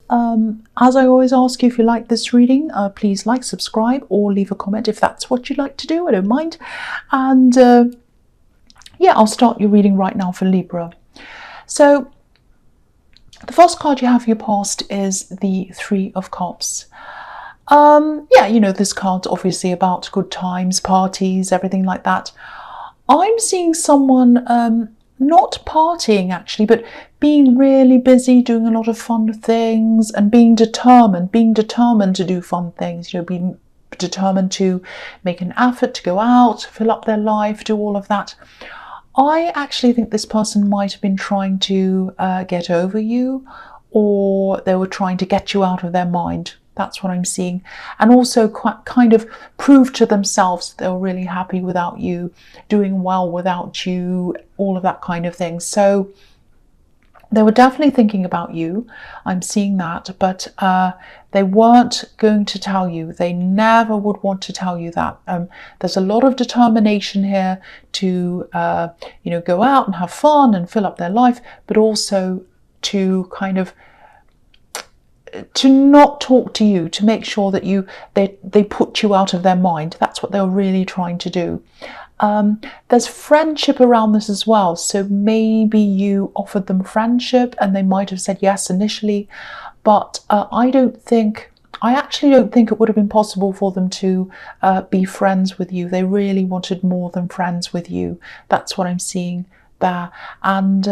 As I always ask you, if you like this reading, please like, subscribe, or leave a comment if that's what you'd like to do. I don't mind. And yeah, I'll start your reading right now for Libra. So the first card you have for your past is the Three of Cups. Yeah, you know, this card's obviously about good times, parties, everything like that. I'm seeing someone not partying actually, but being really busy, doing a lot of fun things, and being determined to do fun things, you know, being determined to make an effort to go out, fill up their life, do all of that. I actually think this person might have been trying to get over you, or they were trying to get you out of their mind. That's what I'm seeing. And also kind of prove to themselves that they were really happy without you, doing well without you, all of that kind of thing. So they were definitely thinking about you. I'm seeing that, but they weren't going to tell you. They never would want to tell you that. There's a lot of determination here to, you know, go out and have fun and fill up their life, but also to kind of to not talk to you, to make sure that they put you out of their mind. That's what they were really trying to do. There's friendship around this as well. So maybe you offered them friendship and they might have said yes initially, but I actually don't think it would have been possible for them to be friends with you. They really wanted more than friends with you. That's what I'm seeing there. And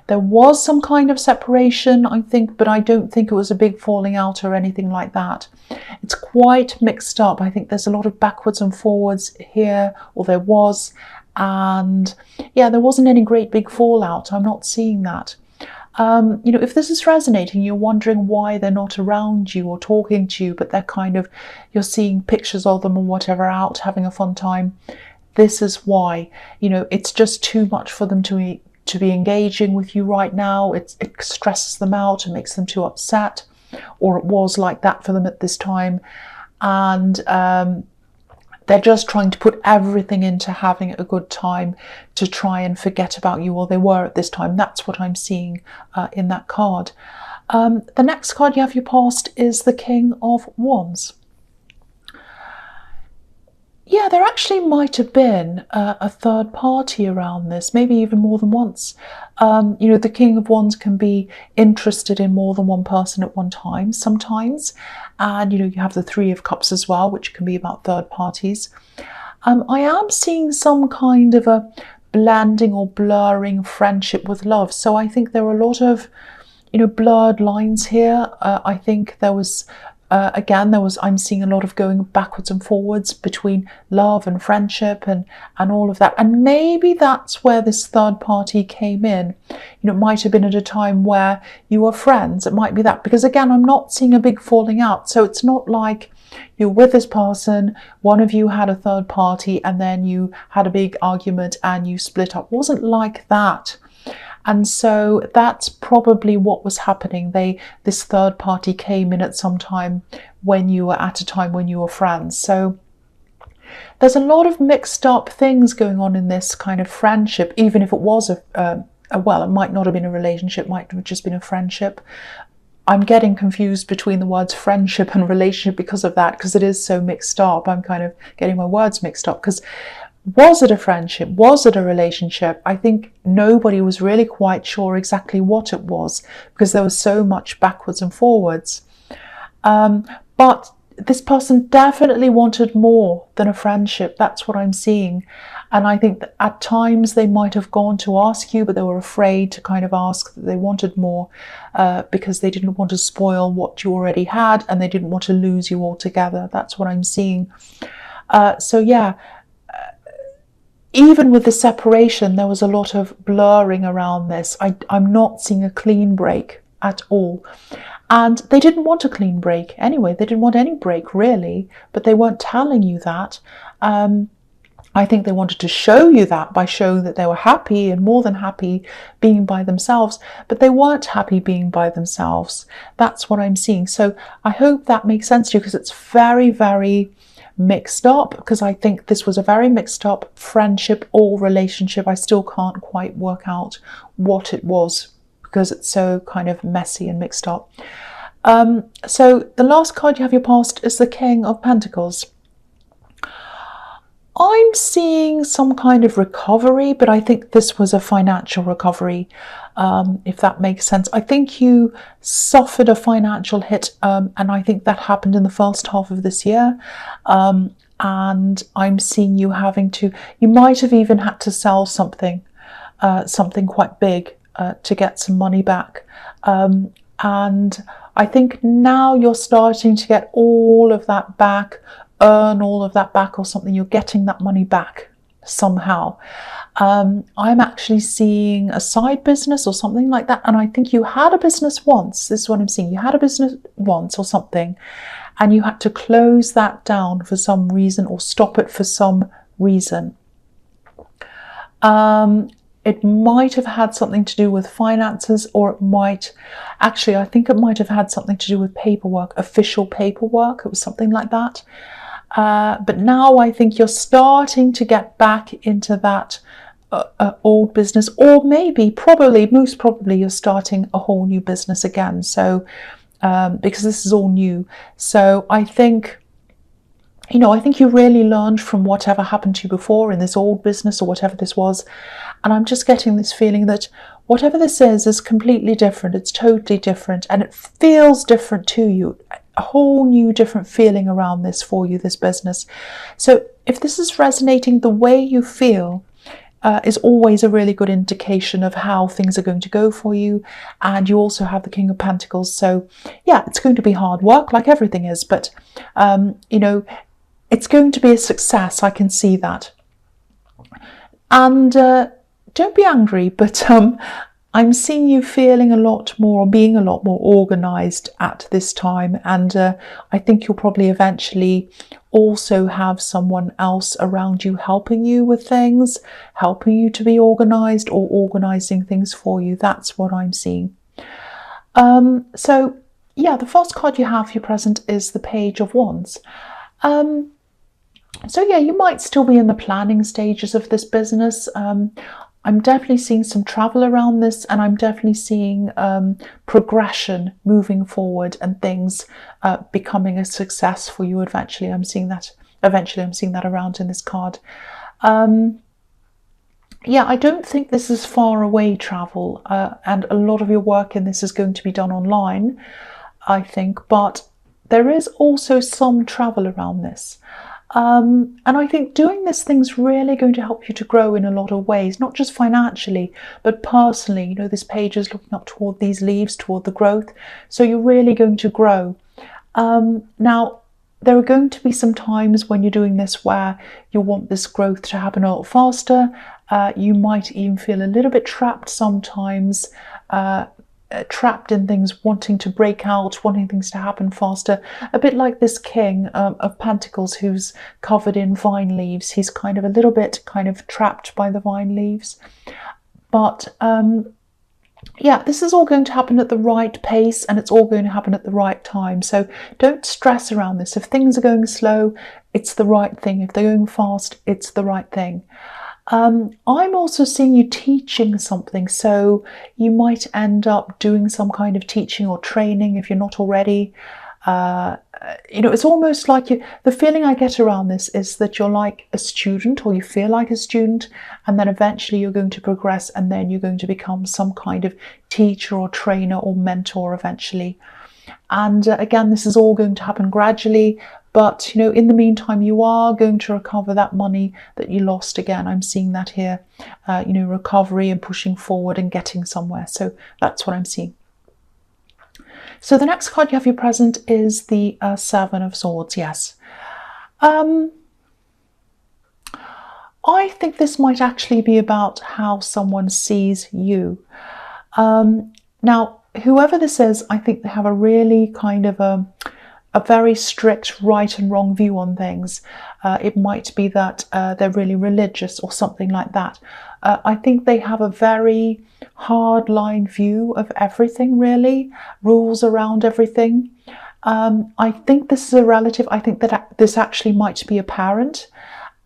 there was some kind of separation, I think, but I don't think it was a big falling out or anything like that. It's quite mixed up. I think there's a lot of backwards and forwards here, or there was, and yeah, there wasn't any great big fallout. I'm not seeing that. You know, if this is resonating, you're wondering why they're not around you or talking to you, but they're kind of, you're seeing pictures of them or whatever out having a fun time. This is why, you know, it's just too much for them to be engaging with you right now. It stresses them out and makes them too upset, or it was like that for them at this time. And they're just trying to put everything into having a good time to try and forget about you, or they were at this time. That's what I'm seeing in that card. The next card you have your past is the King of Wands. Yeah, there actually might have been a third party around this, maybe even more than once. You know, the King of Wands can be interested in more than one person at one time sometimes. And, you know, you have the Three of Cups as well, which can be about third parties. I am seeing some kind of a blending or blurring friendship with love. So I think there are a lot of, you know, blurred lines here. I think there was... again, I'm seeing a lot of going backwards and forwards between love and friendship and all of that. And maybe that's where this third party came in. You know, it might have been at a time where you were friends. It might be that, because again, I'm not seeing a big falling out. So it's not like you're with this person, one of you had a third party, and then you had a big argument and you split up. It wasn't like that. And so that's probably what was happening. This third party came in at some time when you were friends. So there's a lot of mixed up things going on in this kind of friendship, even if it was well, it might not have been a relationship, might have just been a friendship. I'm getting confused between the words friendship and relationship because of that, because it is so mixed up. I'm kind of getting my words mixed up, because was it a friendship? Was it a relationship? I think nobody was really quite sure exactly what it was, because there was so much backwards and forwards. But this person definitely wanted more than a friendship. That's what I'm seeing. And I think that at times they might have gone to ask you, but they were afraid to kind of ask. That they wanted more because they didn't want to spoil what you already had, and they didn't want to lose you altogether. That's what I'm seeing. So yeah. Even with the separation, there was a lot of blurring around this. I'm not seeing a clean break at all. And they didn't want a clean break anyway. They didn't want any break, really, but they weren't telling you that. I think they wanted to show you that by showing that they were happy and more than happy being by themselves, but they weren't happy being by themselves. That's what I'm seeing. So I hope that makes sense to you, because it's very, very mixed up, because I think this was a very mixed up friendship or relationship. I still can't quite work out what it was, because it's so kind of messy and mixed up. So the last card you have your past is the King of Pentacles. I'm seeing some kind of recovery, but I think this was a financial recovery, if that makes sense. I think you suffered a financial hit, and I think that happened in the first half of this year. And I'm seeing you having to, you might have even had to sell something, something quite big, to get some money back. And I think now you're starting to get all of that back, earn all of that back or something. You're getting that money back somehow. I'm actually seeing a side business or something like that. And I think you had a business once. This is what I'm seeing. You had a business once or something, and you had to close that down for some reason or stop it for some reason. It might have had something to do with finances, or it might, actually, I think it might have had something to do with paperwork, official paperwork. It was something like that. But now I think you're starting to get back into that old business, or maybe, probably, most probably, you're starting a whole new business again. So, because this is all new. So I think, you know, I think you really learned from whatever happened to you before in this old business or whatever this was. And I'm just getting this feeling that whatever this is completely different. It's totally different, and it feels different to you. A whole new different feeling around this for you, this business. So if this is resonating, the way you feel is always a really good indication of how things are going to go for you. And you also have the King of Pentacles. So yeah, it's going to be hard work, like everything is, but you know, it's going to be a success. I can see that. And don't be angry, but I'm seeing you feeling a lot more, being a lot more organized at this time. And I think you'll probably eventually also have someone else around you helping you with things, helping you to be organized or organizing things for you. That's what I'm seeing. So yeah, the first card you have for your present is the Page of Wands. So yeah, you might still be in the planning stages of this business. I'm definitely seeing some travel around this, and I'm definitely seeing progression moving forward and things becoming a success for you eventually. I'm seeing that around in this card. Yeah, I don't think this is far away travel, and a lot of your work in this is going to be done online, I think, but there is also some travel around this. And I think doing this thing's really going to help you to grow in a lot of ways, not just financially, but personally. You know, this page is looking up toward these leaves, toward the growth. So you're really going to grow. Now, there are going to be some times when you're doing this where you want this growth to happen a lot faster. You might even feel a little bit trapped sometimes, trapped in things, wanting to break out, wanting things to happen faster. A bit like this King of Pentacles who's covered in vine leaves. He's kind of a little bit kind of trapped by the vine leaves. But yeah, this is all going to happen at the right pace, and it's all going to happen at the right time. So don't stress around this. If things are going slow, it's the right thing. If they're going fast, it's the right thing. I'm also seeing you teaching something, so you might end up doing some kind of teaching or training if you're not already. You know, it's almost like the feeling I get around this is that you're like a student, or you feel like a student, and then eventually you're going to progress, and then you're going to become some kind of teacher or trainer or mentor eventually. And again, this is all going to happen gradually. But, you know, in the meantime, you are going to recover that money that you lost again. I'm seeing that here, you know, recovery and pushing forward and getting somewhere. So that's what I'm seeing. So the next card you have your present is the Seven of Swords. Yes. I think this might actually be about how someone sees you. Now, whoever this is, I think they have a really kind of a very strict right and wrong view on things. It might be that they're really religious or something like that. I think they have a very hard line view of everything, really, rules around everything. I think this is a relative. I think that this actually might be a parent.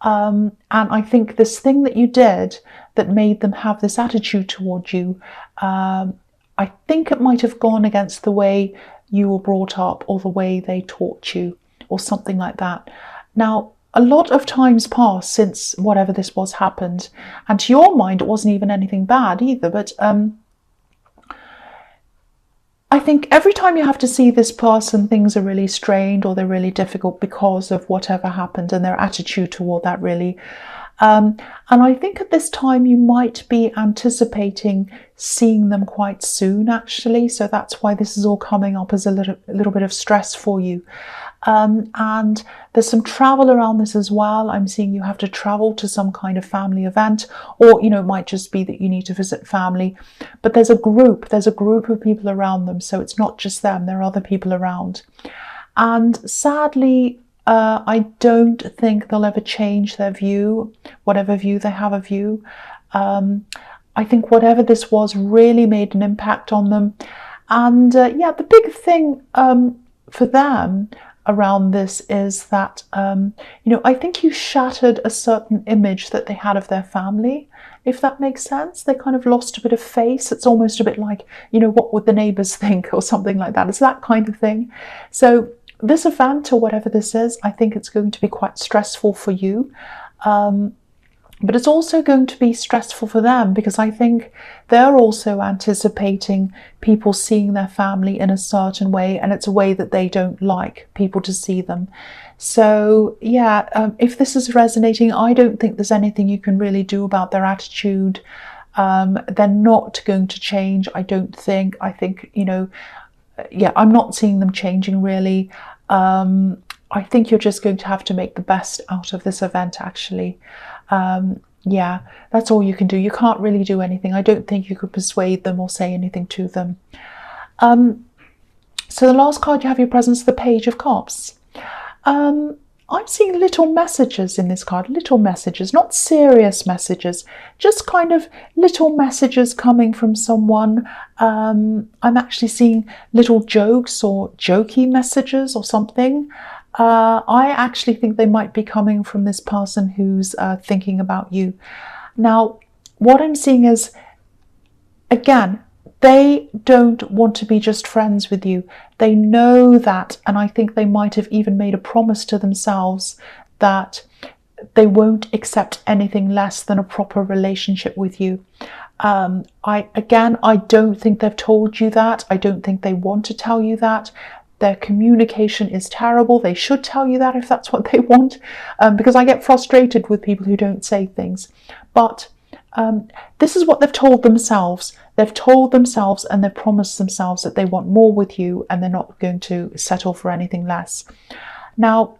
And I think this thing that you did that made them have this attitude towards you, I think it might have gone against the way you were brought up or the way they taught you or something like that. Now, a lot of time's passed since whatever this was happened, and to your mind it wasn't even anything bad either, but I think every time you have to see this person, things are really strained or they're really difficult because of whatever happened and their attitude toward that, really. And I think at this time you might be anticipating seeing them quite soon, actually. So that's why this is all coming up as a little bit of stress for you. And there's some travel around this as well. I'm seeing you have to travel to some kind of family event, or, you know, it might just be that you need to visit family. But there's a group of people around them. So it's not just them, there are other people around. And sadly, I don't think they'll ever change their view, whatever view they have of you. I think whatever this was really made an impact on them. And yeah, the big thing for them around this is that, you know, I think you shattered a certain image that they had of their family, if that makes sense. They kind of lost a bit of face. It's almost a bit like, you know, what would the neighbours think or something like that. It's that kind of thing. So this event, or whatever this is, I think it's going to be quite stressful for you. But it's also going to be stressful for them, because I think they're also anticipating people seeing their family in a certain way, and it's a way that they don't like people to see them. So yeah, if this is resonating, I don't think there's anything you can really do about their attitude. They're not going to change, I don't think. I think, you know, yeah, I'm not seeing them changing really. I think you're just going to have to make the best out of this event, actually. Yeah, that's all you can do. You can't really do anything. I don't think you could persuade them or say anything to them. So the last card you have your presence, the Page of Cups. I'm seeing little messages in this card, little messages, not serious messages, just kind of little messages coming from someone. I'm actually seeing little jokes or jokey messages or something. I actually think they might be coming from this person who's thinking about you. Now, what I'm seeing is, again, they don't want to be just friends with you. They know that, and I think they might have even made a promise to themselves that they won't accept anything less than a proper relationship with you. I don't think they've told you that. I don't think they want to tell you that. Their communication is terrible. They should tell you that if that's what they want, because I get frustrated with people who don't say things. But this is what they've told themselves. They've told themselves and they've promised themselves that they want more with you, and they're not going to settle for anything less. Now,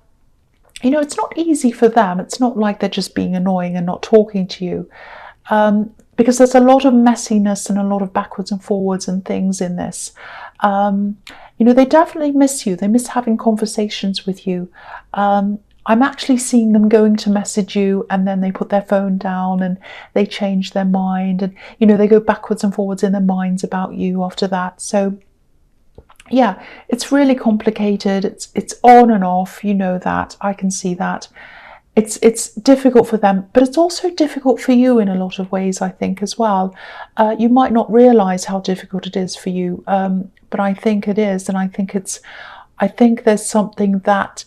you know, it's not easy for them. It's not like they're just being annoying and not talking to you, because there's a lot of messiness and a lot of backwards and forwards and things in this. You know, they definitely miss you. They miss having conversations with you. I'm actually seeing them going to message you, and then they put their phone down and they change their mind, and, you know, they go backwards and forwards in their minds about you after that. So yeah, it's really complicated. It's on and off, you know that. I can see that. It's difficult for them, but it's also difficult for you in a lot of ways, I think, as well. You might not realize how difficult it is for you, but I think it is, and I think there's something that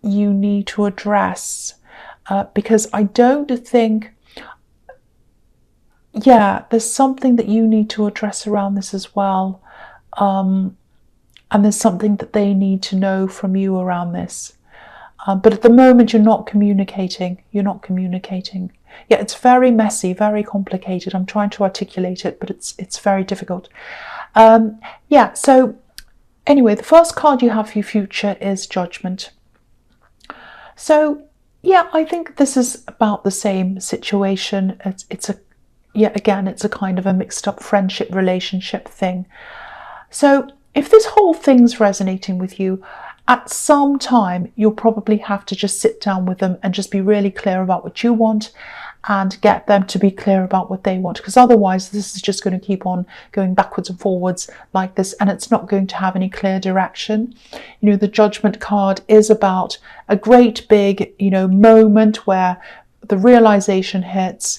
you need to address, because I don't think, yeah, there's something that you need to address around this as well, and there's something that they need to know from you around this. But at the moment, you're not communicating. Yeah, it's very messy, very complicated. I'm trying to articulate it, but it's very difficult. Yeah, so anyway, the first card you have for your future is Judgment. So yeah, I think this is about the same situation. It's a kind of a mixed up friendship relationship thing. So if this whole thing's resonating with you, at some time you'll probably have to just sit down with them and just be really clear about what you want, and get them to be clear about what they want, because otherwise this is just going to keep on going backwards and forwards like this, and it's not going to have any clear direction. You know, the Judgment card is about a great big, you know, moment where the realization hits.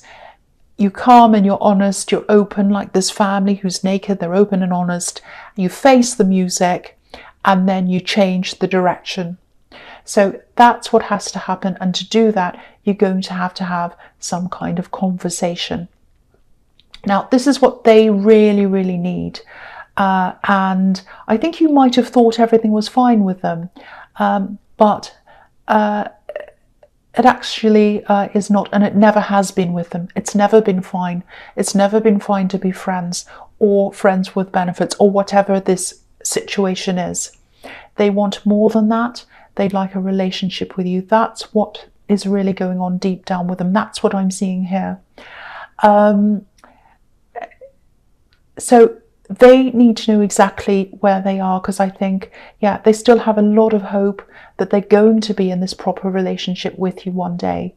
You come and you're honest, you're open, like this family who's naked, they're open and honest. You face the music, and then you change the direction. So that's what has to happen, and to do that you're going to have some kind of conversation. Now this is what they really need, and I think you might have thought everything was fine with them, but it actually is not, and it never has been with them. It's never been fine. It's never been fine to be friends or friends with benefits or whatever this situation is. They want more than that. They'd like a relationship with you. That's what is really going on deep down with them. That's what I'm seeing here. So they need to know exactly where they are, because I think, yeah, they still have a lot of hope that they're going to be in this proper relationship with you one day.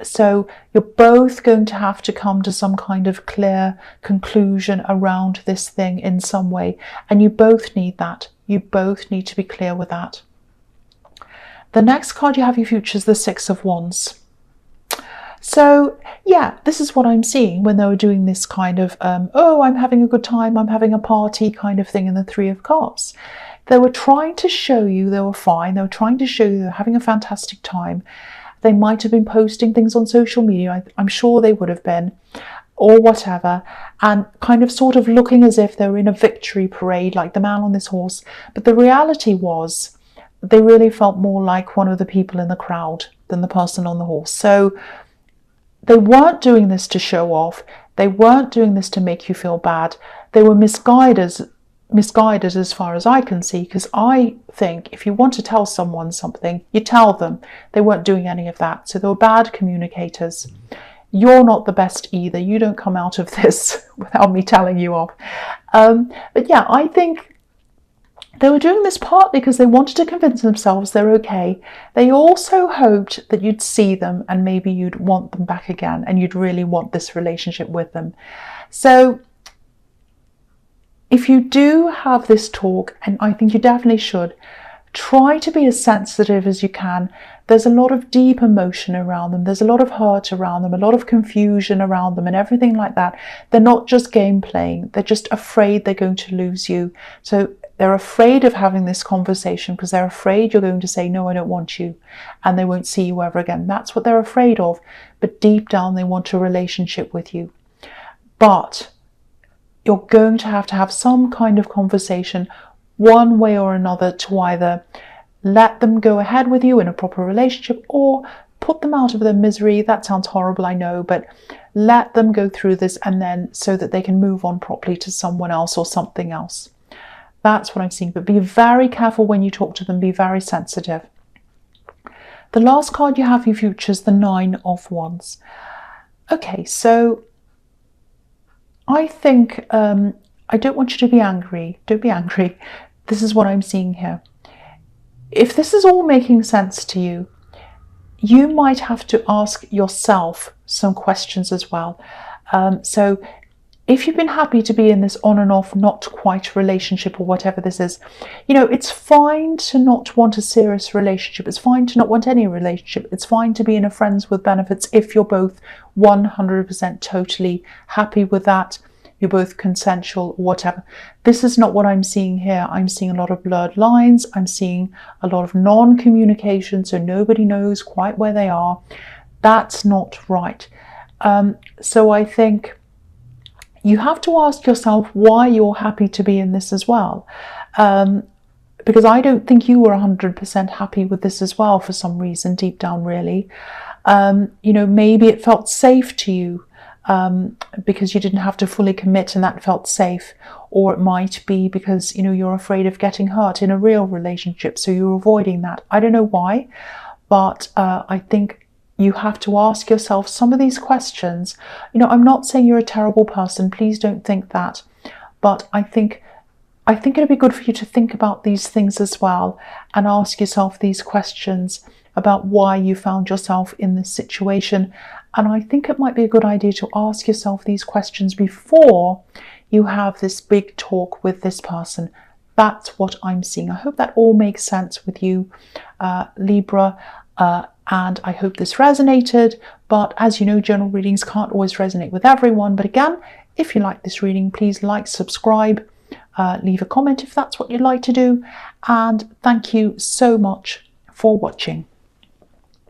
So you're both going to have to come to some kind of clear conclusion around this thing in some way. And you both need that. You both need to be clear with that. The next card you have your future is the Six of Wands. So yeah, this is what I'm seeing when they were doing this kind of, oh, I'm having a good time, I'm having a party kind of thing in the Three of Cups. They were trying to show you they were fine. They were trying to show you they were having a fantastic time. They might have been posting things on social media. I'm sure they would have been, or whatever, and kind of sort of looking as if they were in a victory parade, like the man on this horse. But the reality was they really felt more like one of the people in the crowd than the person on the horse. So they weren't doing this to show off. They weren't doing this to make you feel bad. They were misguided as far as I can see, because I think if you want to tell someone something, you tell them. They weren't doing any of that. So they were bad communicators. You're not the best either. You don't come out of this without me telling you off. But yeah, I think they were doing this partly because they wanted to convince themselves they're okay. They also hoped that you'd see them and maybe you'd want them back again and you'd really want this relationship with them. So if you do have this talk, and I think you definitely should, try to be as sensitive as you can. There's a lot of deep emotion around them. There's a lot of hurt around them, a lot of confusion around them and everything like that. They're not just game playing. They're just afraid they're going to lose you. So they're afraid of having this conversation because they're afraid you're going to say, no, I don't want you, and they won't see you ever again. That's what they're afraid of. But deep down, they want a relationship with you. But you're going to have some kind of conversation one way or another to either let them go ahead with you in a proper relationship or put them out of their misery. That sounds horrible, I know, but let them go through this, and then so that they can move on properly to someone else or something else. That's what I'm seeing. But be very careful when you talk to them. Be very sensitive. The last card you have for your future is the Nine of Wands. Okay, so I think I don't want you to be angry. Don't be angry. This is what I'm seeing here. If this is all making sense to you, you might have to ask yourself some questions as well. So if you've been happy to be in this on and off, not quite relationship or whatever this is, you know, it's fine to not want a serious relationship. It's fine to not want any relationship. It's fine to be in a friends with benefits if you're both 100% totally happy with that. You're both consensual, whatever. This is not what I'm seeing here. I'm seeing a lot of blurred lines. I'm seeing a lot of non-communication, so nobody knows quite where they are. That's not right. So I think you have to ask yourself why you're happy to be in this as well. Because I don't think you were 100% happy with this as well for some reason, deep down really. You know, maybe it felt safe to you because you didn't have to fully commit and that felt safe. Or it might be because, you know, you're afraid of getting hurt in a real relationship, so you're avoiding that. I don't know why, but I think you have to ask yourself some of these questions. You know, I'm not saying you're a terrible person. Please don't think that. But I think it'd be good for you to think about these things as well and ask yourself these questions about why you found yourself in this situation. And I think it might be a good idea to ask yourself these questions before you have this big talk with this person. That's what I'm seeing. I hope that all makes sense with you, Libra. And I hope this resonated, but as you know, general readings can't always resonate with everyone. But again, if you like this reading, please like, subscribe, leave a comment if that's what you'd like to do. And thank you so much for watching.